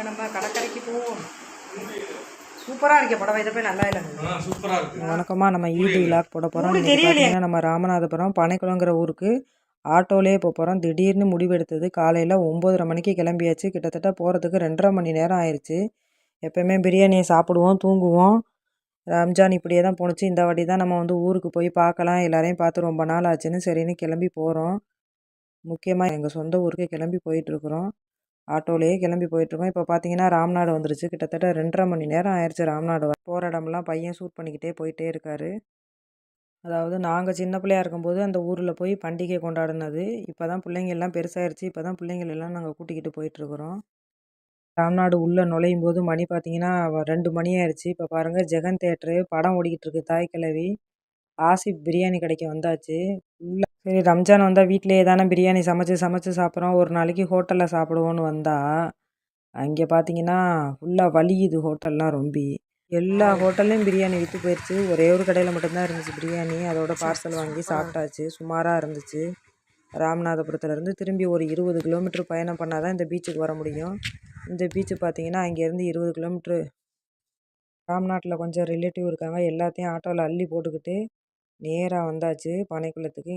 நம்ம கடற்கரைக்கு போவோம். சூப்பராக இருக்க படம் இதை போய் நல்லா இல்லை சூப்பராக இருக்குது. வணக்கமாக நம்ம ஈடு விளாக் போட போகிறோம். பார்த்தீங்கன்னா நம்ம ராமநாதபுரம் பனைக்குளங்கிற ஊருக்கு ஆட்டோலேயே போகிறோம். திடீர்னு முடிவெடுத்தது. காலையில் 9:30 மணிக்கு கிளம்பியாச்சு. கிட்டத்தட்ட போகிறதுக்கு 2.5 மணி நேரம் ஆயிடுச்சு. எப்போயுமே பிரியாணியை சாப்பிடுவோம், தூங்குவோம். ரம்ஜான் இப்படியே தான் போணுச்சு. இந்த வாட்டி தான் நம்ம ஊருக்கு போய் பார்க்கலாம், எல்லாரையும் பார்த்து ரொம்ப நாள் ஆச்சுன்னு சரின்னு கிளம்பி போகிறோம். முக்கியமாக எங்கள் சொந்த ஊருக்கு கிளம்பி போயிட்டுருக்குறோம். ஆட்டோலேயே கிளம்பி போயிட்டுருக்கோம். இப்போ பார்த்தீங்கன்னா ராம்நாடு வந்துருச்சு. கிட்டத்தட்ட 2.5 மணி நேரம் ஆயிடுச்சு ராம்நாடு. போகிற இடம்லாம் பையன் ஷூட் பண்ணிக்கிட்டே போயிட்டே இருக்காரு. அதாவது நாங்கள் சின்ன பிள்ளையா இருக்கும்போது அந்த ஊரில் போய் பண்டிகை கொண்டாடினது. இப்போ தான் பிள்ளைங்க எல்லாம் பெருசாகிடுச்சு. இப்போ தான் பிள்ளைங்களெல்லாம் நாங்கள் கூட்டிக்கிட்டு போயிட்டுருக்குறோம். ராம்நாடு உள்ளே நுழையும் போது மணி பார்த்தீங்கன்னா 2 மணி ஆயிடுச்சு. இப்போ பாருங்கள், ஜெகன் தேட்டரு படம் ஓடிக்கிட்டு இருக்கு. தாய் கிழவி ஆசிப் பிரியாணி கடைக்கு வந்தாச்சு. ஃபுல்லாக சரி, ரம்ஜான் வந்தால் வீட்டிலேயே தானே பிரியாணி சமைச்சு சாப்பிட்றோம். ஒரு நாளைக்கு ஹோட்டலில் சாப்பிடுவோன்னு வந்தால் அங்கே பார்த்தீங்கன்னா ஃபுல்லாக வலியுது ஹோட்டல்லாம். ரொம்ப எல்லா ஹோட்டல்லையும் பிரியாணி விற்று போயிடுச்சு. ஒரே ஒரு கடையில் மட்டும்தான் இருந்துச்சு பிரியாணி. அதோட பார்சல் வாங்கி சாப்பிட்டாச்சு. சுமாராக இருந்துச்சு. ராமநாதபுரத்துலேருந்து திரும்பி ஒரு 20 கிலோமீட்டர் பயணம் பண்ணால் தான் இந்த பீச்சுக்கு வர முடியும். இந்த பீச்சு பார்த்தீங்கன்னா அங்கேருந்து 20 கிலோமீட்ரு. ராம்நாட்டில் கொஞ்சம் ரிலேட்டிவ் இருக்காங்க. எல்லாத்தையும் ஆட்டோவில் அள்ளி போட்டுக்கிட்டு நேராக வந்தாச்சு பனைக்குளத்துக்கு.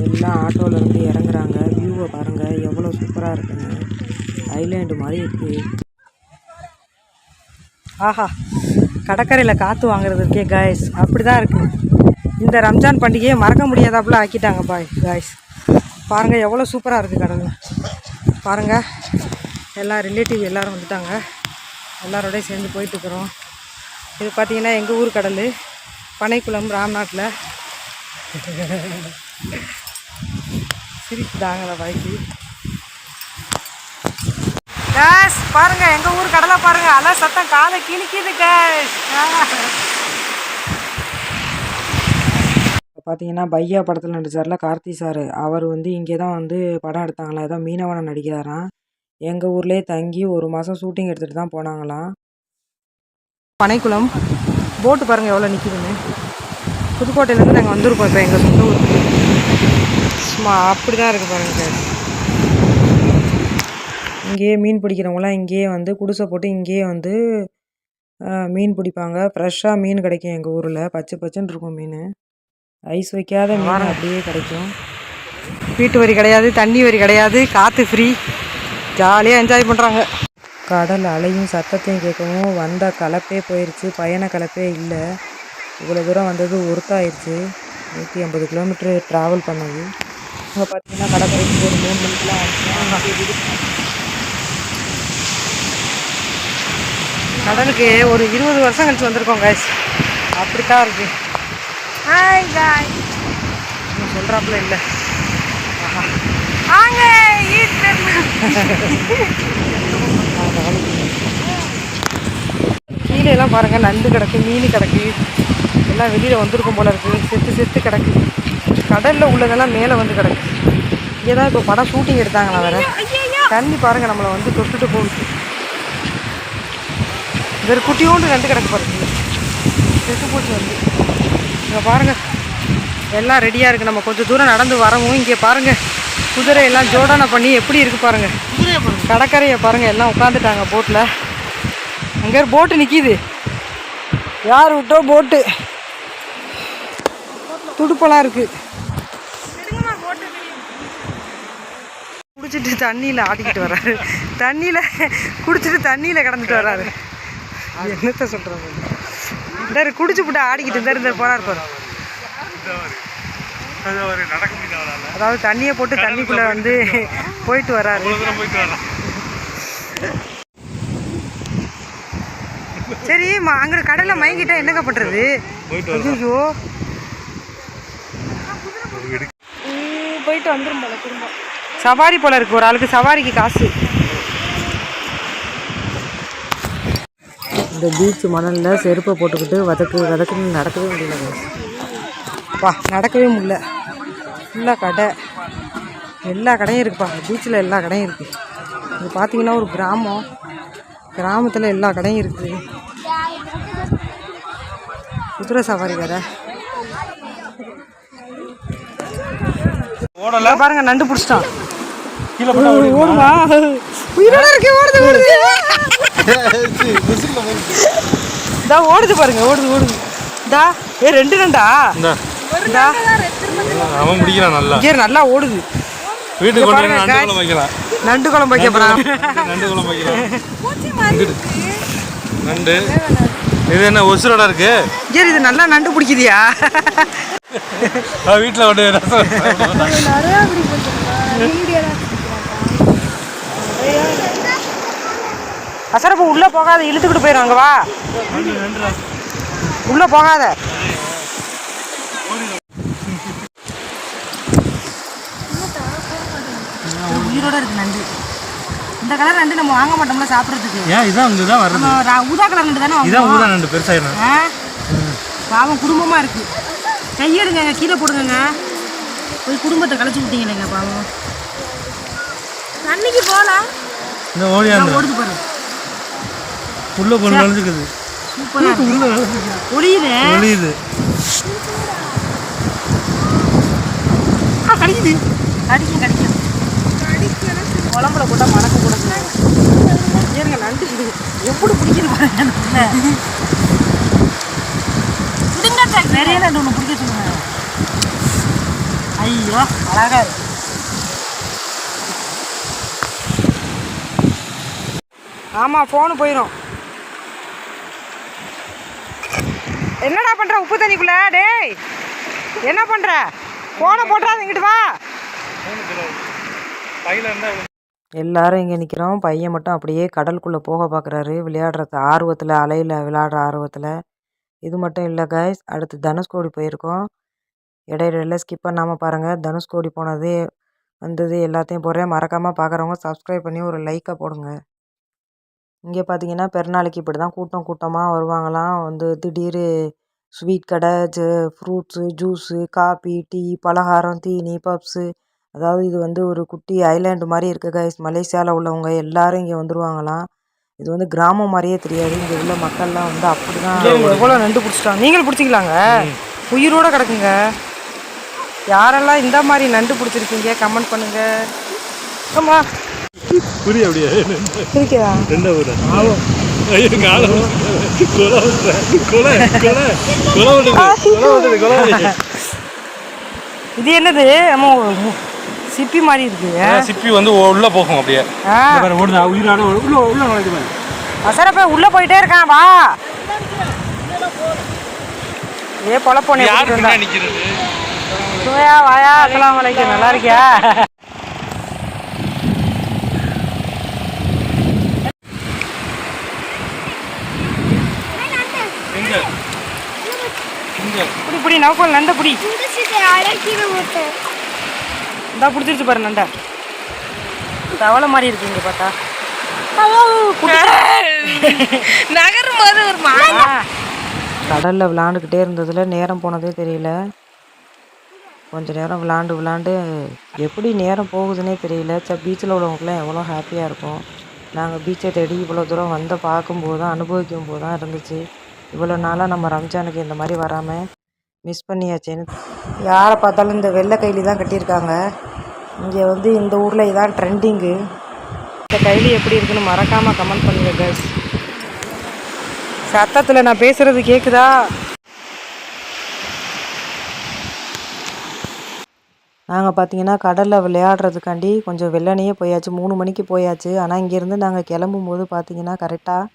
எல்லாம் ஆட்டோவிலேருந்து இறங்குறாங்க. வியூவை பாருங்கள், எவ்வளோ சூப்பராக இருக்குங்க. ஐலேண்டு மாதிரி இருக்குது. ஆஹா, கடற்கரையில் காற்று வாங்குறது இருக்கே காய்ஸ், அப்படி தான் இருக்குது. இந்த ரம்ஜான் பண்டிகையை மறக்க முடியாதாப்புல ஆக்கிட்டாங்க காய்ஸ். பாருங்கள் எவ்வளோ சூப்பராக இருக்குது கடல். பாருங்கள், எல்லா ரிலேட்டிவ் எல்லோரும் வந்துட்டாங்க. எல்லாரோடையும் சேர்ந்து போயிட்டுருக்குறோம். இது பார்த்திங்கன்னா எங்கள் ஊர் கடல், பனைக்குளம், ராம்நாட்டில். சிரிப்பு தாங்கலை பாய்க்கு. கேஸ் பாருங்கள், எங்கள் ஊர் கடலை பாருங்கள். அலை சத்தம் காலை கிழிக்குது கேஸ். பார்த்தீங்கன்னா பையா படத்தில் நடிச்சார்ல கார்த்தி சார், அவர் இங்கே தான் படம் எடுத்தாங்களாம். ஏதோ மீனவனை நடிக்கிறாராம். எங்கள் ஊர்லேயே தங்கி 1 மாதம் ஷூட்டிங் எடுத்துகிட்டு தான் போனாங்களாம். பனைக்குளம் போட்டு பாருங்கள் எவ்வளோ நிற்கிதுன்னு. புதுக்கோட்டையிலேருந்து நாங்கள் வந்திருக்கோம் இப்போ எங்கள் சொந்த ஊருக்கு. சும்மா அப்படி தான் இருக்குது பாருங்கள். இங்கேயே மீன் பிடிக்கிறவங்களாம் இங்கேயே குடிசை போட்டு இங்கேயே மீன் பிடிப்பாங்க. ஃப்ரெஷ்ஷாக மீன் கிடைக்கும் எங்கள் ஊரில். பச்சை பச்சைன்னு இருக்கும் மீன். ஐஸ் வைக்காத மீன் அப்படியே கிடைக்கும். வீட்டு வரி கிடையாது, தண்ணி வரி கிடையாது, காற்று ஃப்ரீ. ஜாலியாக என்ஜாய் பண்ணுறாங்க. கடல் அலையும் சத்தத்தையும் கேட்கவும் வந்த கலப்பே போயிடுச்சு. பயண கலப்பே இல்லை. இவ்வளோ தூரம் வந்தது ஒருத்தாயிருச்சு. 150 கிலோமீட்ரு ட்ராவல் பண்ணது. இங்கே பார்த்தீங்கன்னா கடற்கரைக்கு ஒரு 3 மணிக்கெலாம் கடலுக்கு ஒரு 20 வருஷம் கழிச்சு வந்திருக்கோம் கைஸ். அப்படித்தான் இருக்கு. ஹாய் காய் சொல்கிறாப்புல இல்லை. கீழே எல்லாம் பாருங்கள், நண்டு கிடக்கு, மீன் கிடக்கு. எல்லாம் வெளியில் வந்திருக்கும் போல இருக்குது. செத்து கிடக்கு. கடலில் உள்ளதெல்லாம் மேலே கிடக்கு. இங்கே தான் இப்போ படம் ஷூட்டிங் எடுத்தாங்களா வேறு. தண்ணி பாருங்கள் நம்மளை தொட்டுட்டு போகுது. வேறு குட்டியோண்டு நண்டு கிடக்கு பாருங்க. செத்து போச்சு இங்கே பாருங்கள். எல்லாம் ரெடியாக இருக்குது. நம்ம கொஞ்சம் தூரம் நடந்து வரவும் இங்கே பாருங்கள், குதிரை எல்லாம் ஜோடான பண்ணி எப்படி இருக்குது பாருங்கள். கடற்கரையை பாருங்கள், எல்லாம் உட்காந்துட்டாங்க போட்டில். அங்கே ஒரு போட்டு நிற்கிது. யார் விட்டோ போட்டு. துடுப்பெல்லாம் இருக்குது. குடிச்சிட்டு தண்ணியில் ஆடிக்கிட்டு வர்றாரு. தண்ணியில் குடிச்சிட்டு தண்ணியில் கிடந்துட்டு வர்றாரு. என்னத்த சொல்கிறாங்க. இந்த குடிச்சு விட்டு ஆடிக்கிட்டு இந்த போகிறார் பாரு. அதாவது தண்ணியை போட்டு தண்ணிக்குள்ளே போயிட்டு வர்றாரு. சரி, அங்கே கடையில் மயங்கிட்டா என்னங்க பண்ணுறது? ஐயோ, போயிட்டு வந்துடும் போல. திரும்ப சவாரி போல இருக்குது. ஒரு ஆளுக்கு சவாரிக்கு காசு. இந்த பீச் மணலில் செருப்பை போட்டுக்கிட்டு வதக்குன்னு நடக்கவே முடியல. நடக்கவே முடியல. ஃபுல்லாக கடை, எல்லா கடையும் இருக்குப்பா. பீச்சில் எல்லா கடையும் இருக்குது. இது பார்த்தீங்கன்னா ஒரு கிராமத்தில் எல்லா கடையும் இருக்குது. குதிரை சவாரி வேறு. பாருங்கள், நண்டு பிடிச்சிட்டான். ஓடுவா உயிரோட இருக்கு. ஓடுது ஓடுது. இதா ஓடுது பாருங்க. ஓடுது. இதா ரெண்டு நண்டா. இதா அவன் முடிக்கிறான் நல்லா. இங்கே நல்லா ஓடுது. வீட்டுக்கு கொண்டு போய் நண்டு குழம்பு வைக்கலாம். நண்டு குழம்பு வைக்க போறான். நண்டு குழம்பு வைக்கலாம். நண்டு இது என்ன ஒசுரோட இருக்கு? ஏன் இது நல்லா நண்டு பிடிக்குதியா? வீட்டில் கொண்டு ரசம் அசரப்ப உள்ள போகாத, இழுத்துக்கிட்டு போயிடும். வா உள்ள போகாத. உயிரோட இருக்கு நண்டு. இந்த கலர் நண்டு நம்ம வாங்க மாட்டோம்ல சாப்பிட்றதுக்கு. ஏன் இதான் இங்கே தான் வருது. ஊதா கலர் நண்டு தானே. இதான் ஊதா நண்டு பெருசாயிடும். பாவம் குடும்பமாக இருக்கு. கையெடுங்க, கீழே போடுங்க. போய் குடும்பத்தை கழிச்சு விட்டீங்களேங்க பாவம். அன்னைக்கு போகலாம். இந்த ஓடியாந்து ஓடுது பாரு. உள்ள பொண்ணு நனைஞ்சுக்குது. சூப்பராக உள்ள ஒளியுது. கடிக்கும். குழம்புல போட்டால் மணக்க கூடாது. ஏங்க நண்டு இது எப்படி பிடிக்குது பாருங்க. நிறைய நண்டு ஒன்று பிடிக்க சொல்லுங்க. ஐயோ அழகா இருக்கு. ஆமாம் ஃபோனு போயிடும். என்னடா பண்ணுற உப்பு தண்ணிக்குள்ள? டேய் என்ன பண்ணுற? ஃபோனை போட்டுறாது, இங்கிட்டு வா. எல்லாரும் இங்கே நிற்கிறோம். பையன் மட்டும் அப்படியே கடலுக்குள்ளே போக பார்க்குறாரு, விளையாடுறது ஆர்வத்தில், அலையில் விளையாடுற ஆர்வத்தில். இது மட்டும் இல்லை கைஸ், அடுத்து தனுஷ்கோடி போயிருக்கோம். இடையில ஸ்கிப் பண்ணாமல் பாருங்கள். தனுஷ்கோடி போனது வந்தது எல்லாத்தையும் போடுறேன். மறக்காமல் பார்க்குறவங்க சப்ஸ்கிரைப் பண்ணி ஒரு லைக்கை போடுங்க. இங்கே பார்த்தீங்கன்னா பெருநாளைக்கு இப்படி தான் கூட்டமாக வருவாங்களாம். திடீர் ஸ்வீட் கடை, ஃப்ரூட்ஸு, ஜூஸு, காபி, டீ, பலகாரம், தீனி, பப்ஸு. அதாவது இது ஒரு குட்டி ஐலாண்டு மாதிரி இருக்குது கைஸ். மலேசியாவில் உள்ளவங்க எல்லாரும் இங்கே வந்துடுவாங்களாம். இது கிராமம் மாதிரியே தெரியாது. இங்கே உள்ள மக்கள்லாம் அப்படி தான். எவ்வளோ நண்டு பிடிச்சிட்டாங்க. நீங்களும் பிடிச்சிக்கலாங்க. உயிரோடு கிடக்குங்க. யாரெல்லாம் இந்த மாதிரி நண்டு பிடிச்சிருக்கீங்க கமெண்ட் பண்ணுங்க. ஆமா புரிய அப்படியே இருக்கா? இது என்னது? சிப்பி மாதிரி இருக்கு. சிப்பி உள்ள போகும் அப்படியே. அசரப்ப உள்ள போயிட்டே இருக்கான். வா ஏ பொழப்போனே. வாயா அஸ்ஸலாமு அலைக்கும். நல்லா இருக்கியா? புடி நவுக்கோல் நண்டை புடி. இந்தா பிடிச்சிருச்சு பாரு நண்டை. தவளை மாதிரி இருக்கு இங்கே பார்த்தா. நகரும் போது ஒரு கடலில் விளாண்டுக்கிட்டே இருந்ததில் நேரம் போனதே தெரியல. கொஞ்ச நேரம் விளாண்டு எப்படி நேரம் போகுதுன்னே தெரியல. பீச்சில் உள்ளவங்களுக்குலாம் எவ்வளோ ஹாப்பியாக இருக்கும். நாங்கள் பீச்சை தேடி இவ்வளோ தூரம் பார்க்கும்போது தான், அனுபவிக்கும் போது தான் இருந்துச்சு. இவ்வளோ நாளாக நம்ம ரம்ஜானுக்கு இந்த மாதிரி வராமல் மிஸ் பண்ணியாச்சேன்னு. யாரை பார்த்தாலும் இந்த வெள்ளை கைலி தான் கட்டியிருக்காங்க. இங்கே இந்த ஊரில் இதான் ட்ரெண்டிங்கு. இந்த கைலி எப்படி இருக்குன்னு மறக்காமல் கமெண்ட் பண்ணுங்கள் கேர்ள்ஸ். சத்தத்தில் நான் பேசுகிறது கேட்குதா? நாங்கள் பார்த்தீங்கன்னா கடலில் விளையாடுறதுக்காண்டி கொஞ்சம் வெள்ளனையே போயாச்சு. 3 மணிக்கு போயாச்சு. ஆனால் இங்கேருந்து நாங்கள் கிளம்பும் போது பார்த்தீங்கன்னா கரெக்டாக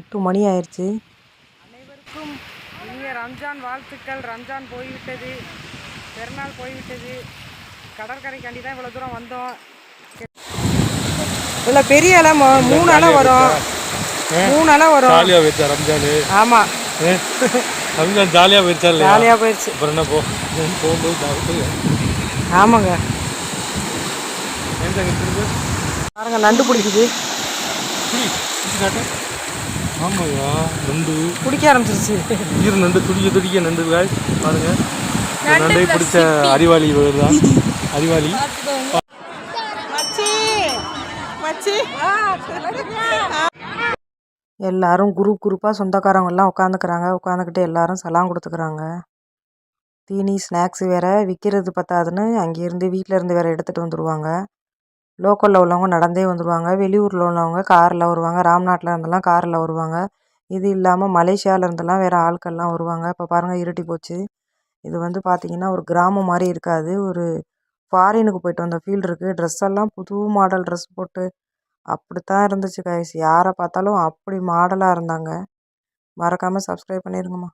8 மணி ஆயிடுச்சு. அனைவருக்கும் இனிய ரம்ஜான் வாழ்த்துக்கள். ரம்ஜான் போய்விட்டது, பெருநாள் போய்விட்டது. கடற்கரைக்காண்டி தான் இவ்வளோ தூரம் வந்தோம். இவ்வளோ பெரிய அலை 3 அலை வரும். 3 அலை வரும். ஜாலியாக போயிடுச்சா ரம்ஜான்? ஆமாம் ரம்ஜான் ஜாலியாக போயிடுச்சா? ஜாலியாக போயிடுச்சு. அப்புறம் என்ன போகும்போது ஆமாங்க. பாருங்க நண்டு பிடிக்குது. ஆமாங்க நண்டு பிடிக்க ஆரம்பிச்சிருச்சு. உயிர் நண்டு துடிக்க நண்டு பாருங்க. நண்டை பிடிச்ச அறிவாளி தான். அறிவாளி எல்லாரும் குரூப்பாக சொந்தக்காரவங்கெல்லாம் உட்காந்துக்கிட்டு எல்லாரும் சலாம் கொடுத்துக்கிறாங்க. தீனி ஸ்நாக்ஸ் வேறு விற்கிறது பத்தாதுன்னு அங்கேருந்து வீட்டில் இருந்து வேறு எடுத்துகிட்டு வந்துடுவாங்க. லோக்கலில் உள்ளவங்க நடந்தே வந்துடுவாங்க, வெளியூரில் உள்ளவங்க காரில் வருவாங்க, ராம்நாட்டில் இருந்தெல்லாம் காரில் வருவாங்க. இது இல்லாமல் மலேசியாவில் இருந்தெல்லாம் வேறு ஆட்கள்லாம் வருவாங்க. இப்போ பாருங்கள் இருட்டி போச்சு. இது வந்து பார்த்திங்கன்னா ஒரு கிராமம் மாதிரி இருக்காது, ஒரு ஃபாரினுக்கு போயிட்டு வந்த ஃபீல் இருக்குது. ட்ரெஸ் எல்லாம் புது மாடல் ட்ரெஸ் போட்டு அப்படித்தான் இருந்துச்சு கைஸ். யாரை பார்த்தாலும் அப்படி மாடலாக இருந்தாங்க. மறக்காமல் சப்ஸ்கிரைப் பண்ணிடுங்கம்மா.